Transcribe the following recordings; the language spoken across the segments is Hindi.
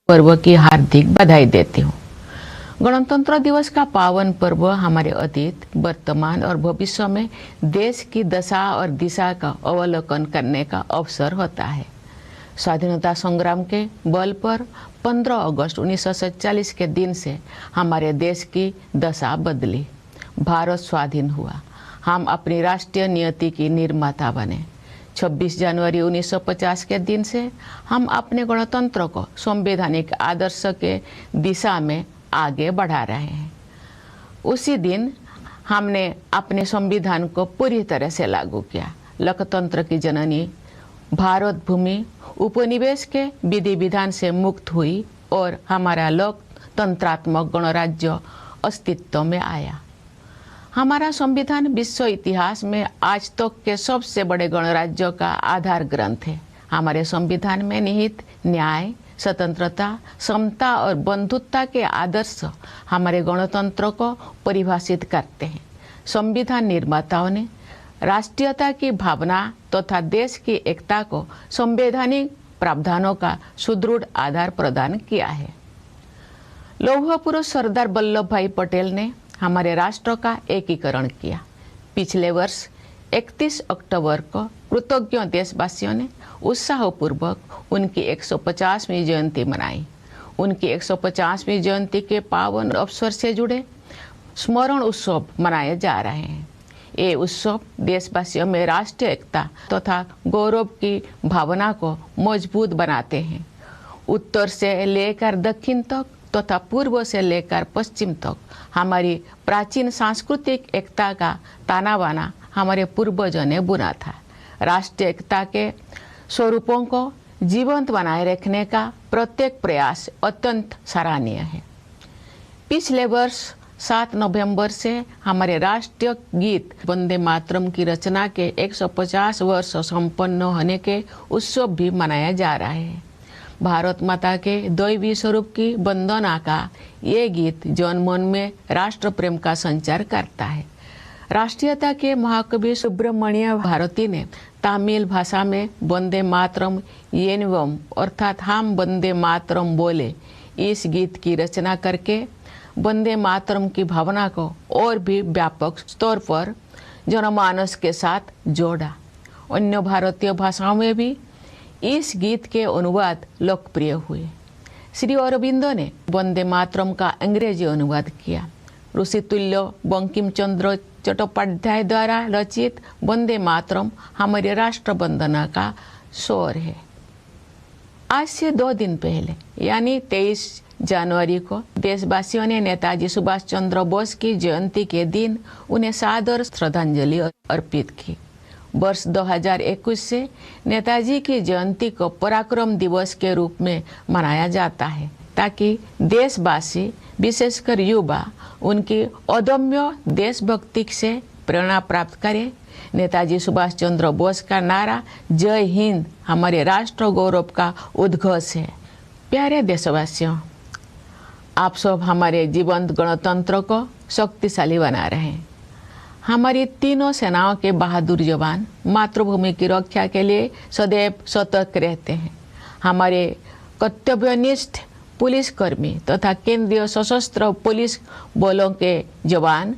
पर्व की हार्दिक बधाई देती हूँ। गणतंत्र दिवस का पावन पर्व हमारे अतीत, वर्तमान और भविष्य में देश की दशा और दिशा का अवलोकन करने का अवसर होता है। स्वाधीनता संग्राम के बल पर 15 अगस्त 1947 के दिन से हमारे देश की दशा बदली। भारत स्वाधीन हुआ। हम अपनी राष्ट्रीय नियति की निर्माता बने। 26 जनवरी 1950 के दिन से हम अपने गणतंत्र को संवैधानिक आदर्श के दिशा में आगे बढ़ा रहे हैं। उसी दिन हमने अपने संविधान को पूरी तरह से लागू किया। लोकतंत्र की जननी भारत भूमि उपनिवेश के विधि विधान से मुक्त हुई और हमारा लोकतंत्रात्मक गणराज्य अस्तित्व में आया। हमारा संविधान विश्व इतिहास में आज तक के सबसे बड़े गणराज्यों का आधार ग्रंथ है। हमारे संविधान में निहित न्याय, स्वतंत्रता, समता और बंधुत्व के आदर्श हमारे गणतंत्र को परिभाषित करते हैं। संविधान निर्माताओं ने राष्ट्रीयता की भावना तथा देश की एकता को संवैधानिक प्रावधानों का सुदृढ़ आधार प्रदान किया है। लौह पुरुष सरदार वल्लभ भाई पटेल ने हमारे राष्ट्र का एकीकरण किया। पिछले वर्ष 31 अक्टूबर को कृतज्ञ देशवासियों ने उत्साहपूर्वक उनकी 150वीं जयंती मनाई। उनकी 150वीं जयंती के पावन अवसर से जुड़े स्मरण उत्सव मनाए जा रहे हैं। ये उत्सव देशवासियों में राष्ट्रीय एकता तथा गौरव की भावना को मजबूत बनाते हैं। उत्तर से लेकर दक्षिण तक तथा पूर्व से लेकर पश्चिम तक हमारी प्राचीन सांस्कृतिक एकता का ताना बाना हमारे पूर्वजों ने बुना था। राष्ट्रीय एकता के स्वरूपों को जीवंत बनाए रखने का प्रत्येक प्रयास अत्यंत सराहनीय है। पिछले वर्ष 7 नवंबर से हमारे राष्ट्रीय गीत वंदे मातरम की रचना के 150 वर्ष संपन्न होने के उत्सव भी मनाया जा रहा है। भारत माता के दैवी स्वरूप की वंदना का ये गीत जन मन में राष्ट्र प्रेम का संचार करता है। राष्ट्रीयता के महाकवि सुब्रमण्य भारती ने तमिल भाषा में वंदे मातरम येनवम अर्थात हम वंदे मातरम बोले इस गीत की रचना करके वंदे मातरम की भावना को और भी व्यापक स्तर पर जनमानस के साथ जोड़ा। अन्य भारतीय भाषाओं में भी इस गीत के अनुवाद लोकप्रिय हुए। श्री अरविंदो ने वंदे मातरम का अंग्रेजी अनुवाद किया। ऋषितुल्य बंकिम चंद्र चट्टोपाध्याय द्वारा रचित वंदे मातरम हमारे राष्ट्र वंदना का स्वर है। आज से 2 दिन पहले यानी 23 जनवरी को देशवासियों ने नेताजी सुभाष चंद्र बोस की जयंती के दिन उन्हें सादर श्रद्धांजलि अर्पित की। वर्ष 2021 से नेताजी की जयंती को पराक्रम दिवस के रूप में मनाया जाता है ताकि देशवासी विशेषकर युवा उनकी अदम्य देशभक्ति से प्रेरणा प्राप्त करें। नेताजी सुभाष चंद्र बोस का नारा जय हिंद हमारे राष्ट्र गौरव का उद्घोष है। प्यारे देशवासियों, आप सब हमारे जीवंत गणतंत्र को शक्तिशाली बना रहे हैं। हमारी तीनों सेनाओं के बहादुर जवान मातृभूमि की रक्षा के लिए सदैव सतर्क रहते हैं। हमारे कर्तव्यनिष्ठ पुलिसकर्मी तथा केंद्रीय सशस्त्र पुलिस बलों के जवान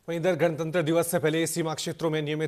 वहीं इधर गणतंत्र दिवस से पहले सीमा क्षेत्रों में नियमित